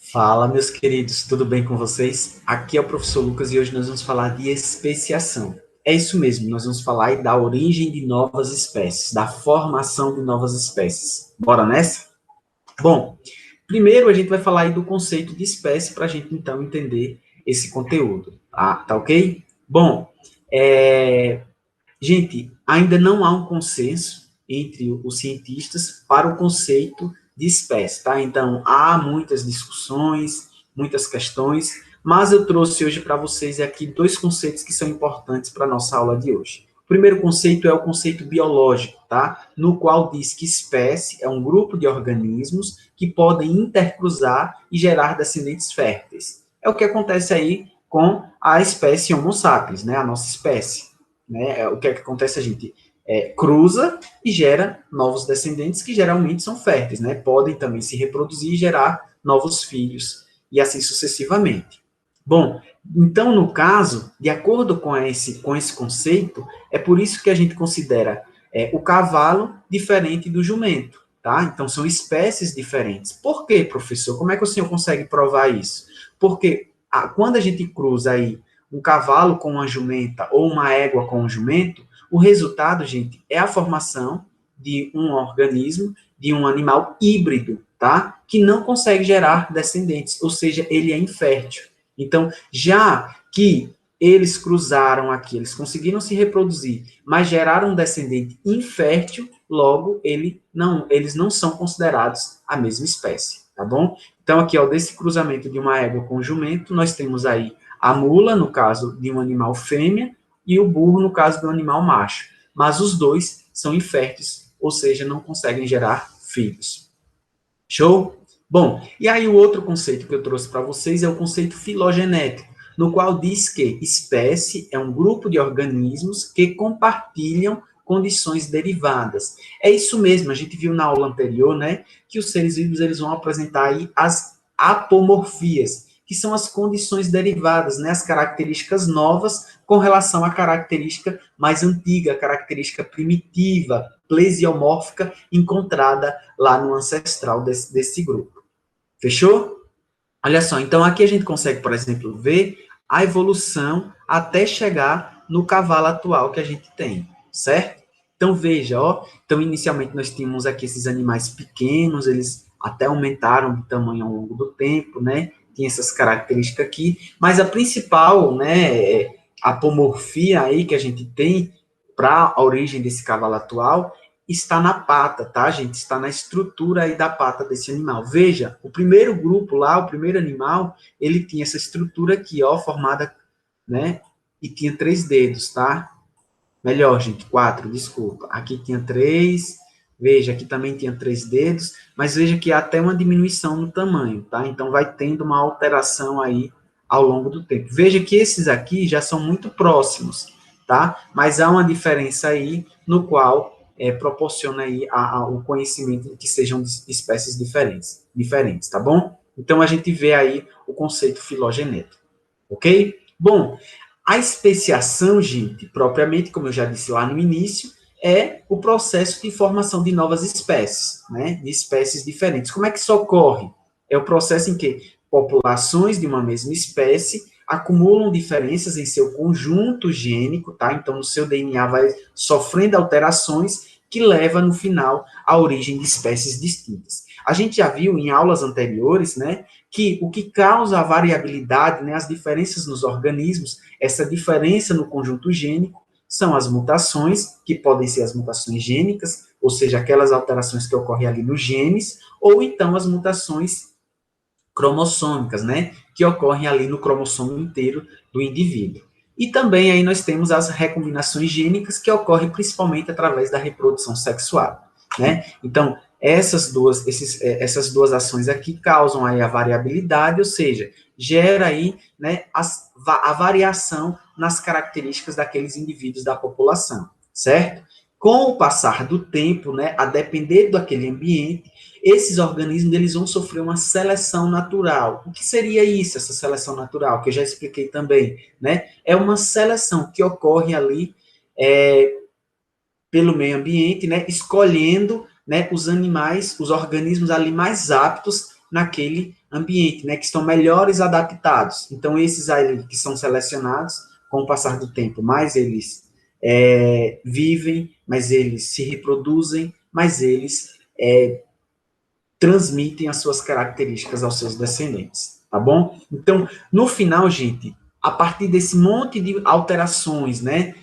Fala, meus queridos, tudo bem com vocês? Aqui é o professor Lucas e hoje nós vamos falar de especiação. É isso mesmo, nós vamos falar aí da origem de novas espécies, da formação de novas espécies. Bora nessa? Bom, primeiro a gente vai falar aí do conceito de espécie para a gente então entender esse conteúdo. Tá ok? Bom, gente, ainda não há um consenso entre os cientistas para o conceito de espécie, tá? Então, há muitas discussões, muitas questões, mas eu trouxe hoje para vocês aqui dois conceitos que são importantes para a nossa aula de hoje. O primeiro conceito é o conceito biológico, tá? No qual diz que espécie é um grupo de organismos que podem intercruzar e gerar descendentes férteis. É o que acontece aí com a espécie Homo sapiens, né? A nossa espécie. Né? O que é que acontece? A gente cruza e gera novos descendentes que geralmente são férteis, né? Podem também se reproduzir e gerar novos filhos, e assim sucessivamente. Bom, então, no caso, de acordo com esse conceito, é por isso que a gente considera o cavalo diferente do jumento, tá? Então, são espécies diferentes. Por quê, professor? Como é que o senhor consegue provar isso? Porque quando a gente cruza aí um cavalo com uma jumenta ou uma égua com um jumento, o resultado, gente, é a formação de um organismo, de um animal híbrido, tá? Que não consegue gerar descendentes, ou seja, ele é infértil. Então, já que eles cruzaram aqui, eles conseguiram se reproduzir, mas geraram um descendente infértil, logo eles não são considerados a mesma espécie, tá bom? Então, aqui, ó, desse cruzamento de uma égua com um jumento, nós temos aí a mula, no caso de um animal fêmea, e o burro, no caso de um animal macho. Mas os dois são inférteis, ou seja, não conseguem gerar filhos. Show? Bom, e aí o outro conceito que eu trouxe para vocês é o conceito filogenético, no qual diz que espécie é um grupo de organismos que compartilham condições derivadas. É isso mesmo, a gente viu na aula anterior, né, que os seres vivos eles vão apresentar aí as apomorfias, que são as condições derivadas, né, as características novas com relação à característica mais antiga, a característica primitiva, plesiomórfica, encontrada lá no ancestral desse grupo. Fechou? Olha só, então aqui a gente consegue, por exemplo, ver a evolução até chegar no cavalo atual que a gente tem, certo? Então veja, ó, então inicialmente nós tínhamos aqui esses animais pequenos, eles até aumentaram de tamanho ao longo do tempo, né? Tinha essas características aqui, mas a principal, né, apomorfia aí que a gente tem para a origem desse cavalo atual está na pata, tá, gente? Está na estrutura aí da pata desse animal. Veja, o primeiro grupo lá, o primeiro animal, ele tinha essa estrutura aqui, ó, formada, né? E tinha 3 dedos, tá? Melhor, gente, 4, desculpa. Aqui tinha 3, veja, aqui também tinha 3 dedos, mas veja que há até uma diminuição no tamanho, tá? Então, vai tendo uma alteração aí ao longo do tempo. Veja que esses aqui já são muito próximos, tá? Mas há uma diferença aí no qual proporciona aí o conhecimento de que sejam espécies diferentes, tá bom? Então, a gente vê aí o conceito filogenético, ok? Bom, a especiação, gente, propriamente, como eu já disse lá no início, é o processo de formação de novas espécies, né? De espécies diferentes. Como é que isso ocorre? É o processo em que populações de uma mesma espécie acumulam diferenças em seu conjunto gênico, tá? Então, no seu DNA vai sofrendo alterações que leva, no final, à origem de espécies distintas. A gente já viu em aulas anteriores, né, que o que causa a variabilidade, né, as diferenças nos organismos, essa diferença no conjunto gênico, são as mutações, que podem ser as mutações gênicas, ou seja, aquelas alterações que ocorrem ali nos genes, ou então as mutações cromossômicas, né, que ocorrem ali no cromossomo inteiro do indivíduo. E também aí nós temos as recombinações gênicas que ocorrem principalmente através da reprodução sexual, né? Então, essas duas ações aqui causam aí a variabilidade, ou seja, gera aí, né, a variação nas características daqueles indivíduos da população, certo? Com o passar do tempo, né, a depender daquele ambiente, esses organismos eles vão sofrer uma seleção natural. O que seria isso, essa seleção natural? Que eu já expliquei também, né? É uma seleção que ocorre ali pelo meio ambiente, né? Escolhendo, né, os animais, os organismos ali mais aptos naquele ambiente, né, que estão melhores adaptados. Então, esses aí que são selecionados, com o passar do tempo, mais eles vivem, mais eles se reproduzem, mais eles transmitem as suas características aos seus descendentes, tá bom? Então, no final, gente, a partir desse monte de alterações, né,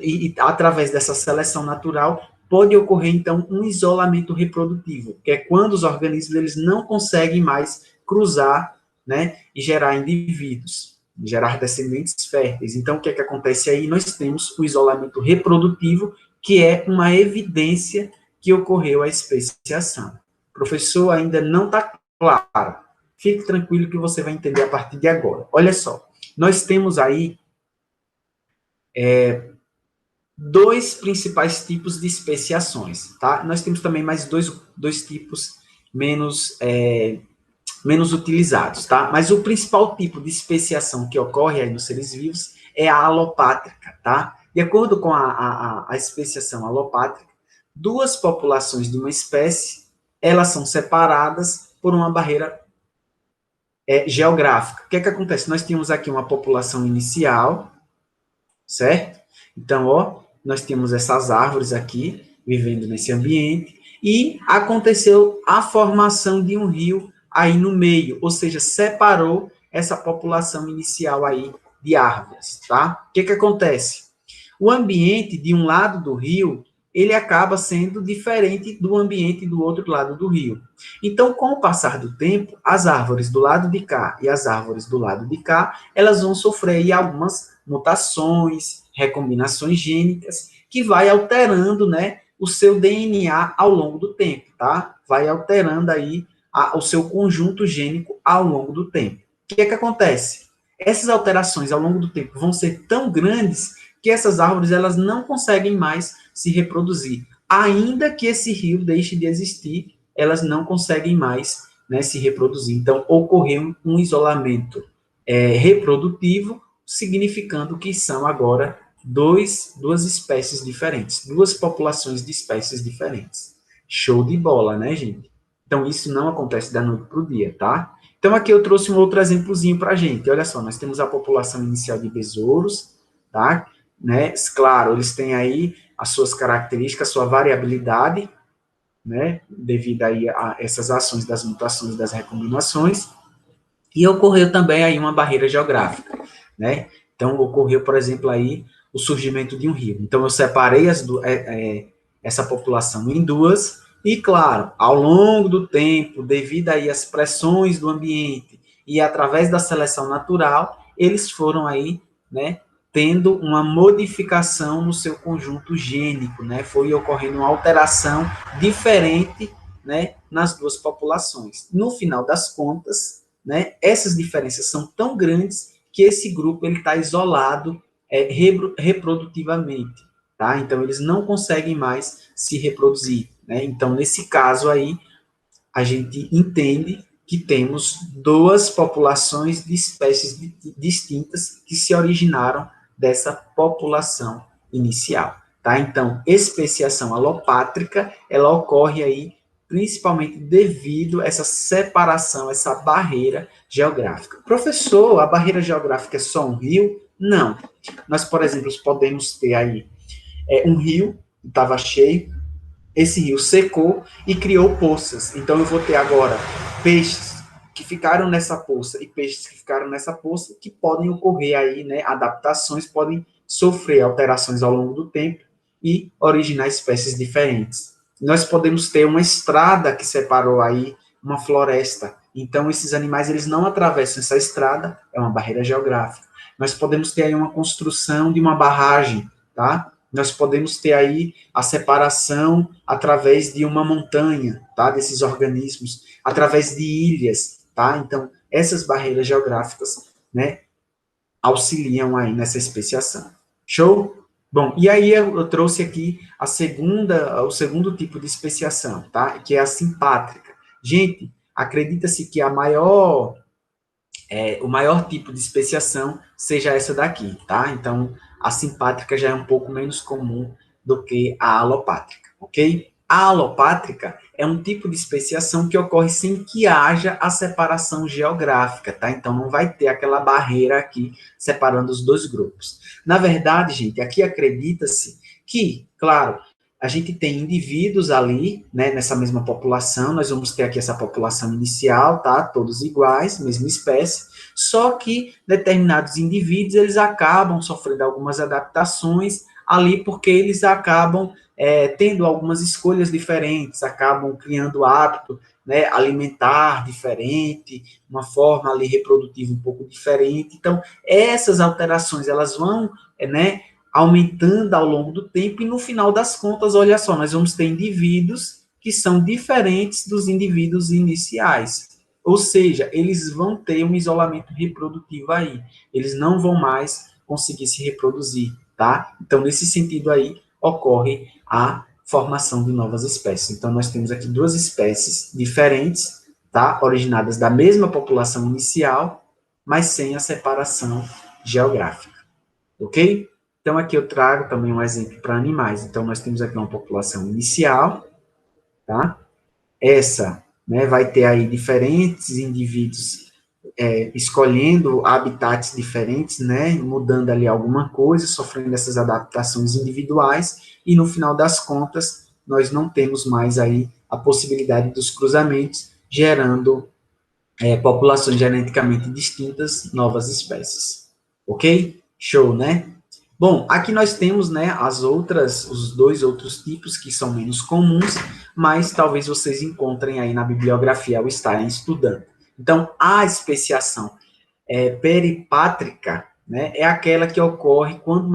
e através dessa seleção natural, pode ocorrer, então, um isolamento reprodutivo, que é quando os organismos eles não conseguem mais cruzar, né, e gerar indivíduos, gerar descendentes férteis. Então, o que é que acontece aí? Nós temos o isolamento reprodutivo, que é uma evidência que ocorreu a especiação. Professor, ainda não está claro. Fique tranquilo que você vai entender a partir de agora. Olha só, nós temos aí dois principais tipos de especiações, tá? Nós temos também mais dois tipos menos utilizados, tá? Mas o principal tipo de especiação que ocorre aí nos seres vivos é a alopátrica, tá? De acordo com a especiação alopátrica, duas populações de uma espécie, elas são separadas por uma barreira geográfica. O que é que acontece? Nós tínhamos aqui uma população inicial, certo? Então, ó, nós temos essas árvores aqui, vivendo nesse ambiente, e aconteceu a formação de um rio aí no meio, ou seja, separou essa população inicial aí de árvores, tá? O que é que acontece? O ambiente de um lado do rio, ele acaba sendo diferente do ambiente do outro lado do rio. Então, com o passar do tempo, as árvores do lado de cá e as árvores do lado de cá, elas vão sofrer aí algumas mutações, recombinações gênicas, que vai alterando, né, o seu DNA ao longo do tempo, tá? Vai alterando aí o seu conjunto gênico ao longo do tempo. O que é que acontece? Essas alterações ao longo do tempo vão ser tão grandes que essas árvores elas não conseguem mais se reproduzir. Ainda que esse rio deixe de existir, elas não conseguem mais, né, se reproduzir. Então, ocorreu um isolamento reprodutivo, significando que são agora duas espécies diferentes, duas populações de espécies diferentes. Show de bola, né, gente? Então, isso não acontece da noite para o dia, tá? Então, aqui eu trouxe um outro exemplozinho para a gente. Olha só, nós temos a população inicial de besouros, tá? Né? Claro, eles têm aí as suas características, sua variabilidade, né? Devido aí a essas ações das mutações, das recombinações, e ocorreu também aí uma barreira geográfica, né? Então, ocorreu, por exemplo, aí o surgimento de um rio. Então, eu separei essa população em duas, e, claro, ao longo do tempo, devido aí às pressões do ambiente e através da seleção natural, eles foram aí, né, tendo uma modificação no seu conjunto gênico, né? Foi ocorrendo uma alteração diferente, né, nas duas populações. No final das contas, né, essas diferenças são tão grandes que esse grupo ele está isolado reprodutivamente, tá? Então, eles não conseguem mais se reproduzir, né? Então, nesse caso aí, a gente entende que temos duas populações de espécies distintas que se originaram dessa população inicial, tá? Então, especiação alopátrica, ela ocorre aí principalmente devido a essa separação, essa barreira geográfica. Professor, a barreira geográfica é só um rio? Não. Nós, por exemplo, podemos ter aí um rio que estava cheio, esse rio secou e criou poças. Então, eu vou ter agora peixes que ficaram nessa poça e peixes que ficaram nessa poça, que podem ocorrer aí, né, adaptações, podem sofrer alterações ao longo do tempo e originar espécies diferentes. Nós podemos ter uma estrada que separou aí uma floresta. Então, esses animais, eles não atravessam essa estrada, é uma barreira geográfica. Nós podemos ter aí uma construção de uma barragem, tá? Nós podemos ter aí a separação através de uma montanha, tá? Desses organismos, através de ilhas, tá? Então, essas barreiras geográficas, né, auxiliam aí nessa especiação. Show? Bom, e aí eu trouxe aqui o segundo tipo de especiação, tá? Que é a simpátrica. Gente, acredita-se que o maior tipo de especiação seja essa daqui, tá? Então, a simpátrica já é um pouco menos comum do que a alopátrica, ok? A alopátrica, é um tipo de especiação que ocorre sem que haja a separação geográfica, tá? Então, não vai ter aquela barreira aqui separando os dois grupos. Na verdade, gente, aqui acredita-se que, claro, a gente tem indivíduos ali, né, nessa mesma população, nós vamos ter aqui essa população inicial, tá? Todos iguais, mesma espécie, só que determinados indivíduos, eles acabam sofrendo algumas adaptações ali porque eles acabam tendo algumas escolhas diferentes, acabam criando hábito, né, alimentar diferente, uma forma ali reprodutiva um pouco diferente. Então, essas alterações, elas vão, né, aumentando ao longo do tempo e no final das contas, olha só, nós vamos ter indivíduos que são diferentes dos indivíduos iniciais. Ou seja, eles vão ter um isolamento reprodutivo aí. Eles não vão mais conseguir se reproduzir, tá? Então, nesse sentido aí, ocorre a formação de novas espécies. Então, nós temos aqui duas espécies diferentes, tá? Originadas da mesma população inicial, mas sem a separação geográfica, ok? Então, aqui eu trago também um exemplo para animais. Então, nós temos aqui uma população inicial, tá? Essa, né, vai ter aí diferentes indivíduos escolhendo habitats diferentes, né, mudando ali alguma coisa, sofrendo essas adaptações individuais, e no final das contas, nós não temos mais aí a possibilidade dos cruzamentos, gerando populações geneticamente distintas, novas espécies. Ok? Show, né? Bom, aqui nós temos, né, os dois outros tipos que são menos comuns, mas talvez vocês encontrem aí na bibliografia ao estarem estudando. Então, a especiação peripátrica, né, é aquela que ocorre quando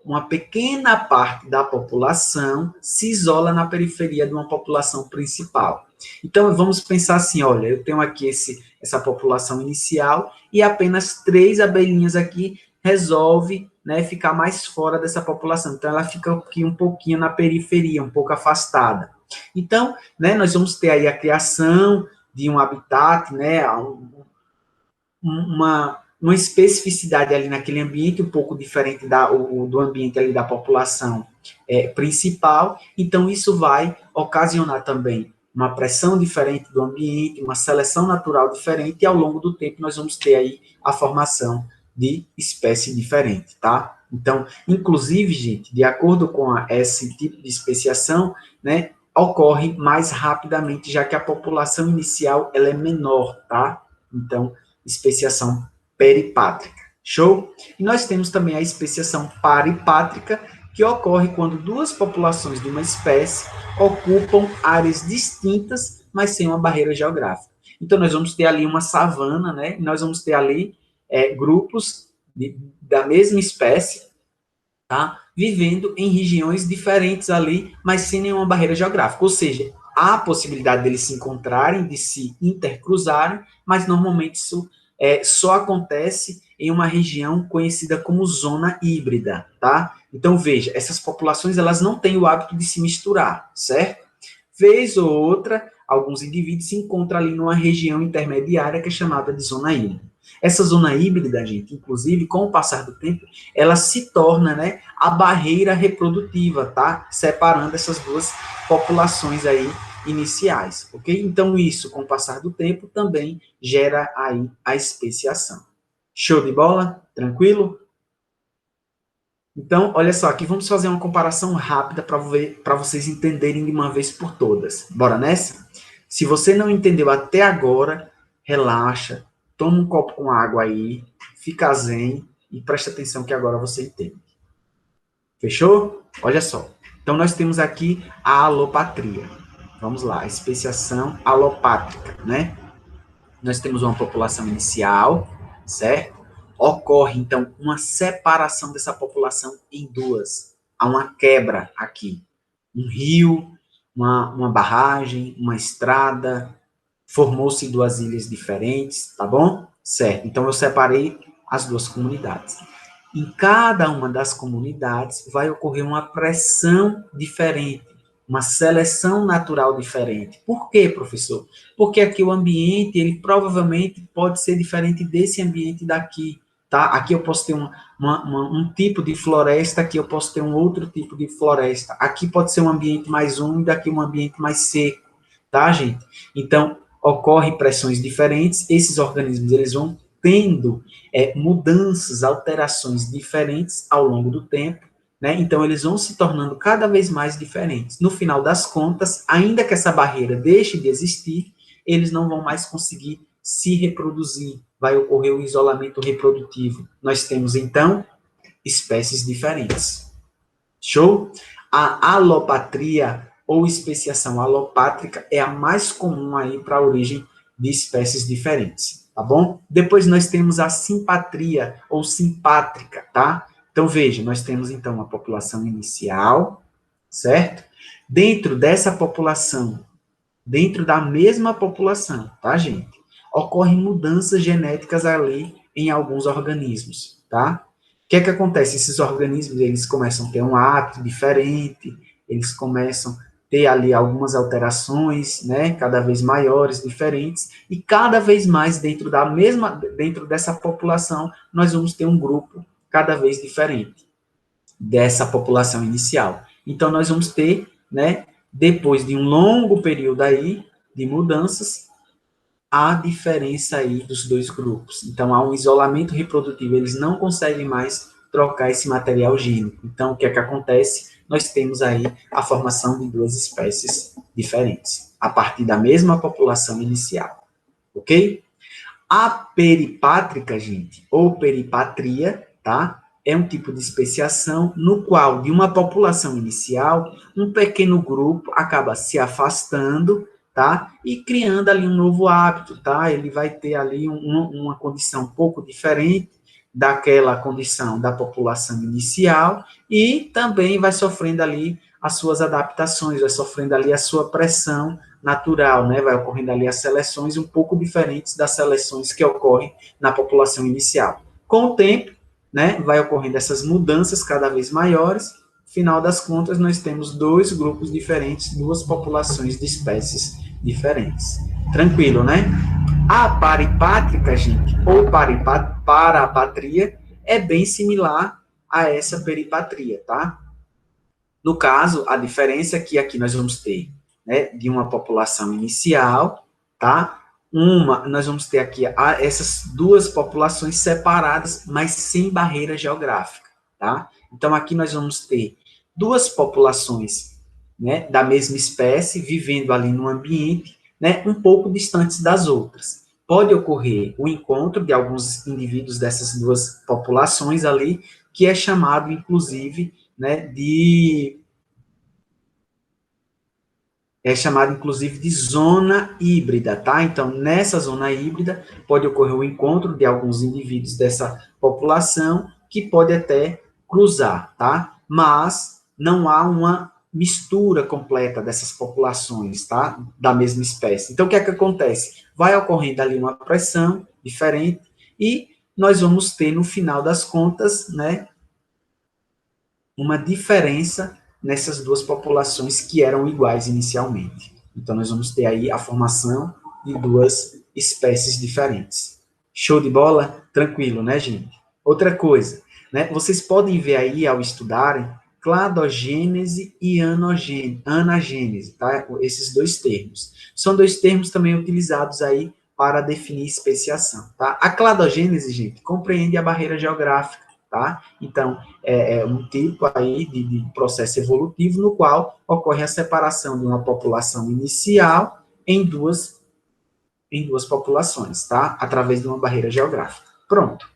uma pequena parte da população se isola na periferia de uma população principal. Então, vamos pensar assim, olha, eu tenho aqui essa população inicial e apenas 3 abelhinhas aqui resolve, né, ficar mais fora dessa população. Então, ela fica aqui um pouquinho na periferia, um pouco afastada. Então, né, nós vamos ter aí a criação de um habitat, né, uma especificidade ali naquele ambiente, um pouco diferente do ambiente ali da população principal, então isso vai ocasionar também uma pressão diferente do ambiente, uma seleção natural diferente, e ao longo do tempo nós vamos ter aí a formação de espécie diferente, tá? Então, inclusive, gente, de acordo com esse tipo de especiação, né, ocorre mais rapidamente, já que a população inicial ela é menor, tá? Então, especiação peripátrica. Show? E nós temos também a especiação paripátrica, que ocorre quando duas populações de uma espécie ocupam áreas distintas, mas sem uma barreira geográfica. Então, nós vamos ter ali uma savana, né? E nós vamos ter ali grupos da mesma espécie, tá? Vivendo em regiões diferentes ali, mas sem nenhuma barreira geográfica. Ou seja, há a possibilidade deles se encontrarem, de se intercruzarem, mas normalmente isso só acontece em uma região conhecida como zona híbrida, tá? Então, veja, essas populações, elas não têm o hábito de se misturar, certo? Vez ou outra, alguns indivíduos se encontram ali numa região intermediária que é chamada de zona híbrida. Essa zona híbrida, gente, inclusive, com o passar do tempo, ela se torna, né, a barreira reprodutiva, tá? Separando essas duas populações aí iniciais, ok? Então, isso, com o passar do tempo, também gera aí a especiação. Show de bola? Tranquilo? Então, olha só, aqui vamos fazer uma comparação rápida para vocês entenderem de uma vez por todas. Bora nessa? Se você não entendeu até agora, relaxa, toma um copo com água aí, fica zen e presta atenção que agora você entende. Fechou? Olha só. Então, nós temos aqui a alopatria. Vamos lá, a especiação alopátrica, né? Nós temos uma população inicial, certo? Ocorre, então, uma separação dessa população em duas. Há uma quebra aqui. Um rio, uma barragem, uma estrada, formou-se duas ilhas diferentes, tá bom? Certo, então eu separei as duas comunidades. Em cada uma das comunidades vai ocorrer uma pressão diferente, uma seleção natural diferente. Por quê, professor? Porque aqui o ambiente, ele provavelmente pode ser diferente desse ambiente daqui, tá? Aqui eu posso ter um tipo de floresta, aqui eu posso ter um outro tipo de floresta. Aqui pode ser um ambiente mais úmido, aqui um ambiente mais seco, tá, gente? Então, ocorrem pressões diferentes, esses organismos, eles vão tendo mudanças, alterações diferentes ao longo do tempo, né? Então, eles vão se tornando cada vez mais diferentes. No final das contas, ainda que essa barreira deixe de existir, eles não vão mais conseguir se reproduzir, vai ocorrer o isolamento reprodutivo. Nós temos, então, espécies diferentes. Show? A alopatria ou especiação alopátrica é a mais comum aí para a origem de espécies diferentes, tá bom? Depois nós temos a simpatria ou simpátrica, tá? Então, veja, nós temos, então, uma população inicial, certo? Dentro dessa população, dentro da mesma população, tá, gente? Ocorrem mudanças genéticas ali em alguns organismos, tá? O que é que acontece? Esses organismos, eles começam a ter um hábito diferente, eles começam a ter ali algumas alterações, né, cada vez maiores, diferentes, e cada vez mais dentro dessa população, nós vamos ter um grupo cada vez diferente dessa população inicial. Então, nós vamos ter, né, depois de um longo período aí de mudanças, a diferença aí dos dois grupos. Então, há um isolamento reprodutivo, eles não conseguem mais trocar esse material gênico. Então, o que é que acontece? Nós temos aí a formação de duas espécies diferentes, a partir da mesma população inicial, ok? A peripátrica, gente, ou peripatria, tá? É um tipo de especiação no qual, de uma população inicial, um pequeno grupo acaba se afastando, tá? E criando ali um novo hábito, tá? Ele vai ter ali uma condição um pouco diferente daquela condição da população inicial e também vai sofrendo ali as suas adaptações, vai sofrendo ali a sua pressão natural, né? Vai ocorrendo ali as seleções um pouco diferentes das seleções que ocorrem na população inicial. Com o tempo, né, vai ocorrendo essas mudanças cada vez maiores, final das contas, nós temos dois grupos diferentes, duas populações de espécies diferentes. Tranquilo, né? A paripátrica, gente, ou parapatria, é bem similar a essa peripatria, tá? No caso, a diferença é que aqui nós vamos ter, né, de uma população inicial, tá? Nós vamos ter aqui essas duas populações separadas, mas sem barreira geográfica, tá? Então, aqui nós vamos ter duas populações, né, da mesma espécie, vivendo ali no ambiente, né, um pouco distantes das outras. Pode ocorrer o encontro de alguns indivíduos dessas duas populações ali, que é chamado, inclusive, né, de zona híbrida, tá? Então, nessa zona híbrida, pode ocorrer o encontro de alguns indivíduos dessa população, que pode até cruzar, tá? Mas não há uma mistura completa dessas populações, tá? Da mesma espécie. Então, o que é que acontece? Vai ocorrendo ali uma pressão diferente e nós vamos ter, no final das contas, né, uma diferença nessas duas populações que eram iguais inicialmente. Então, nós vamos ter aí a formação de duas espécies diferentes. Show de bola? Tranquilo, né, gente? Outra coisa, né? Vocês podem ver aí, ao estudarem, cladogênese e anagênese, tá? Esses dois termos. São dois termos também utilizados aí para definir especiação, tá? A cladogênese, gente, compreende a barreira geográfica, tá? Então, é um tipo aí de processo evolutivo no qual ocorre a separação de uma população inicial em duas populações, tá? Através de uma barreira geográfica. Pronto.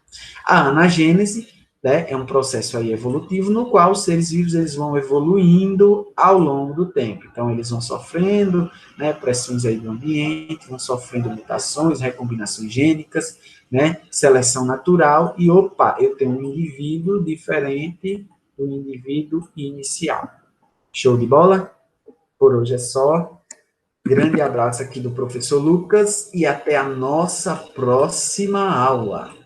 A anagênese, né, é um processo aí evolutivo no qual os seres vivos eles vão evoluindo ao longo do tempo. Então, eles vão sofrendo, né, pressões aí do ambiente, vão sofrendo mutações, recombinações gênicas, né, seleção natural, e opa, eu tenho um indivíduo diferente do indivíduo inicial. Show de bola? Por hoje é só. Grande abraço aqui do professor Lucas e até a nossa próxima aula.